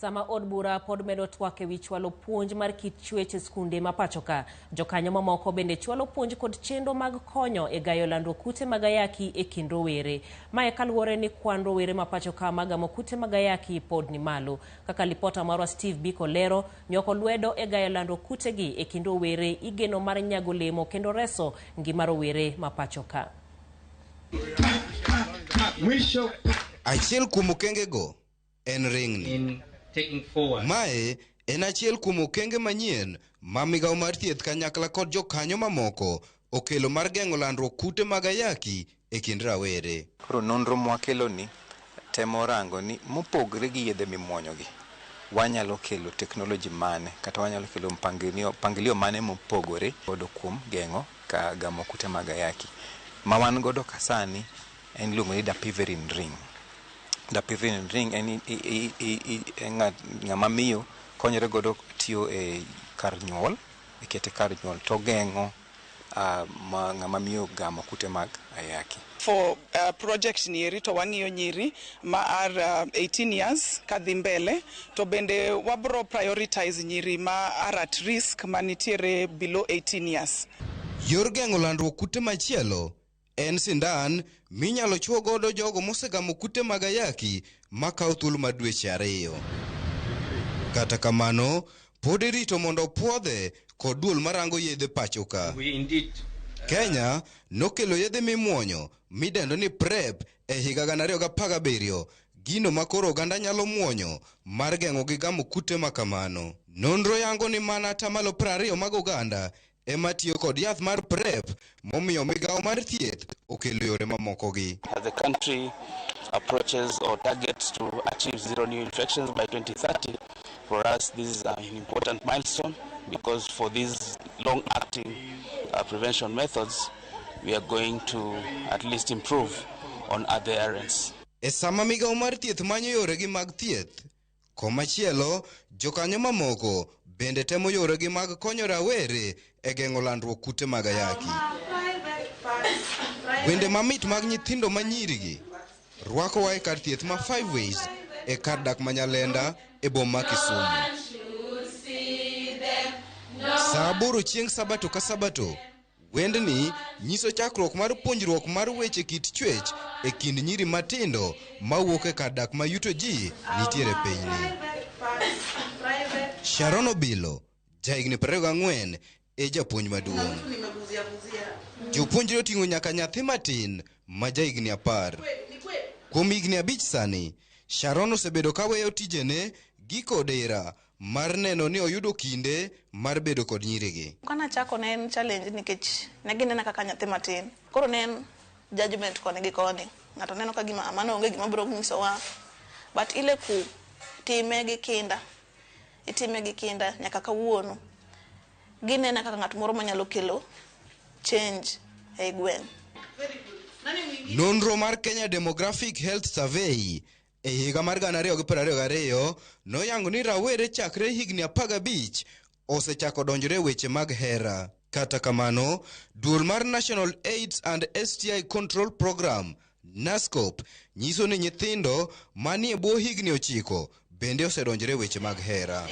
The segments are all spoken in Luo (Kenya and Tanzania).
Sama od bura pod medo twak ewi chwalo puonj mar kit chwech e skunde ma pacho ka. Jokanyo mamoko bende chwalo puonj kod chenro mag konyo e gayo landruok kute mag ayaki e kind rowere. Mae kaluwore ni kwan rowere ma pacho ka magamo kute mag ayaki pod ni malo. Kaka lipota marwa Steve Biko lero, nyoko lwedo e gayo landruok kute gi e kind rowere igeno mar nyago lemo kendo reso ngima rowere ma pacho ka. Achiel kuom okenge go en ringni. Mae en achiel kuom okenge manyien ma migawo mar thieth kanyakla kod jokanyo mamoko okelo mar geng'o landruok kute mag ayaki e kind rawere. Koro nonro mwakelo ni temo rango ni mopogre gi yedhe mimuonyogi, wanyalo kelo teknoloji mane kata wanyalo kelo mpangilio mane mopogore godo kuom geng'o ka gamo kute mag ayaki. Ma wan godo kasani en luongo ni dapiverin ring. Dapiverin ring en ng'ama miyo konyre godo tiyo e kar nyuol, ikete kar nyuol to geng'o ng'ama miyo gamo kute mag ayaki. For project nieri to wang'iyo nyiri ma are 18 years kadhi mbele, to bende wabro prioritize nyiri ma are at risk manitiere below 18 years. Yor geng'o landruok kute machielo en sindan minyalo chuo godo jogo mosegamo kute mag ayaki makawo thuolo mar dweche 2. Kata kamano, pod irito mondo puodhe kod duol marango yedhe pacho ka. Kenya nokelo yedhe mimuonyo midendo ni PrEP e higa 2017, gino makoro oganda nyalo muonyo mar geng'o gi gamo kute makamano. Nonro yango ni mana 20% mag oganda ema tiyo kod yath mar PrEP, momiyo migawo mar thieth okelo yore mamoko gi. As the country approaches or targets to achieve 0 new infections by 2030, for us this is an important milestone, because for these long-acting prevention methods, we are going to at least improve on other areas. E sama migawo mar thieth manyo yore gi mag thieth, komachielo jokanyo mamoko bende temo yore gi mag konyo rawere e geng'o landruok kute mag ayaki. Wende mamit mag nyithindo manyirigi rwako wa e kar thieth ma 5 ways e kar dak manyalenda e boma ma Kisumu. Saa 8 chieng' sabato ka sabato, wendni nyiso chakruok mar puonjruok mar weche kit chwech e kind nyiri matindo mawuok e kar dak ma yuto ji nitiere pinyni. Sharon Obilo, jahigni 24, e japuonj maduong'. Jopuonjre oting'o nyaka nyathi matin ma jahigni 10. Kuom higni 5 sani, Sharon osebedo ka weyo tijene giko dira mar neno ni oyudo kinde mar bedo kod nyirigi. Kana chako ne en challenge nikech ne ginena kaka nyathi matin. Koro ne en judgment kone gi kone. Ng'ato neno ka gima mano onge gima biro nyisowa. But ile ku time gi kinda. Itime gi kinda nyaka kawuono. Ginena kaka ng'at moro manyalo kelo change e gweng'. Nonro mar Kenya Demographic Health Survey e higa mar 2022 noyango ni rawere chakre higni 15 osechako donjore weche mag hera. Kata kamano, duol mar National AIDS and STI Control Program NASCOP nyiso ni nyithindo manie bwo higni 9 bende osedonjore weche mag hera.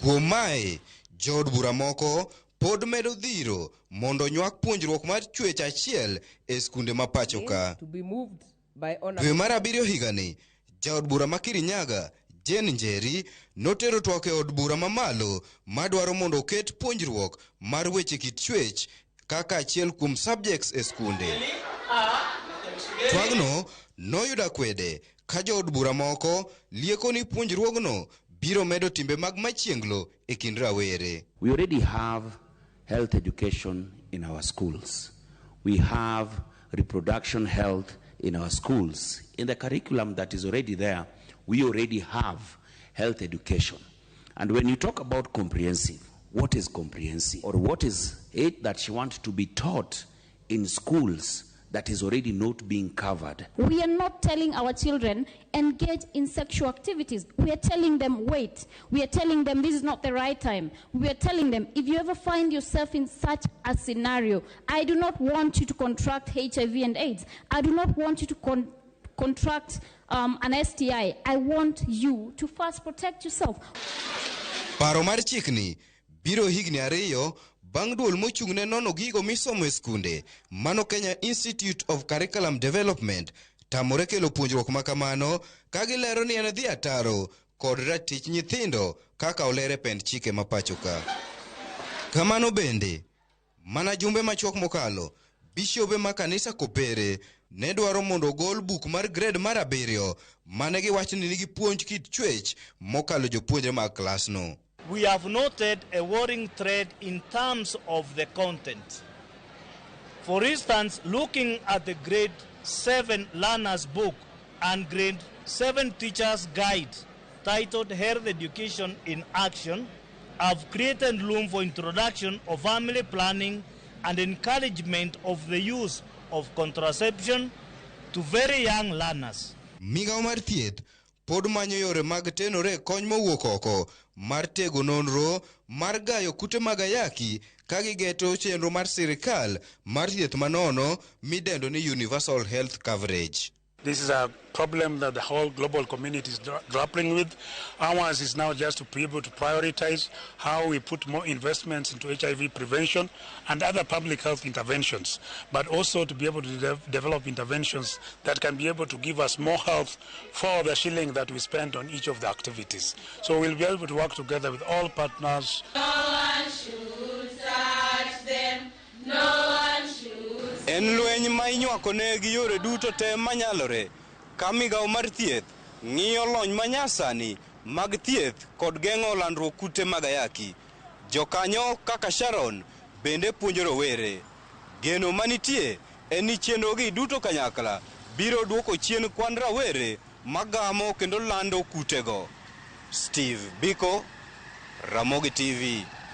Kuom mae, jood bura moko pod medo dhiro mondo nywak puonjruok mar chwech achiel e skunde ma pacho ka. Dwe mar 7 higani, jaod bura ma Kirinyaga, Jane Njeri, notero twak e od bura mamalo madwaro mondo oket puonjruok mar weche kit chwech kaka achiel kuom subjects e skunde. Twagno noyudo kwede ka jood bura moko lieko ni puonjruogno biro medo timbe mag machienglo e kind rawere. We already have health education in our schools. We have reproduction health in our schools. In the curriculum that is already there, we already have health education. And when you talk about comprehensive, what is comprehensive? Or what is it that you want to be taught in schools that is already not being covered? We are not telling our children engage in sexual activities. We are telling them wait. We are telling them this is not the right time. We are telling them if you ever find yourself in such a scenario, I do not want you to contract HIV and AIDS. I do not want you to contract an STI, I want you to first protect yourself. Paro mar chikni biro higni 2 bang' duol mochung'ne nono gigo misomo e skunde mano Kenya Institute of Curriculum Development tamore kelo puonjruok makamano ka gilero ni en dhi ataro kod ratich nyithindo kaka olere pend chike mapachoka. Kamano bende, mana jumbe machuok mokalo, bishobe ma kanisa Kopere ne dwaro mondo gol buk mar grade mar 7 mane giwacho ni nigi puonj kit chwech mokalo jopuonjre mag klasno. We have noted a worrying trend in terms of the content. For instance, looking at the grade 7 learners book and grade 7 teachers guide titled Health Education in Action have created room for introduction of family planning and encouragement of the use of contraception to very young learners. Migao mar thieth pod manyo yore mag tenore kony mowuok oko mar tego nonro mar gayo kute mag ayaki ka gigeto chenro mar sirikal mar thieth manono midendo ni Universal Health Coverage. This is a problem that the whole global community is grappling with. Ours is now just to be able to prioritize how we put more investments into HIV prevention and other public health interventions, but also to be able to develop interventions that can be able to give us more health for the shilling that we spend on each of the activities. So we'll be able to work together with all partners. No one should touch them. No one should. En lweny ma inywako ne gi yore duto te manyalore ka migao mar thieth ng'iyo lony manyasani mag thieth kod geng'o landruok kute mag ayaki. Jokanyo kaka Sharon bende puonjo rowere. Geno manitie en ni chenrogi duto kanyakla biro duoko chien kwan rawere magamo kendo lando kutego. Steve Biko, Ramogi TV.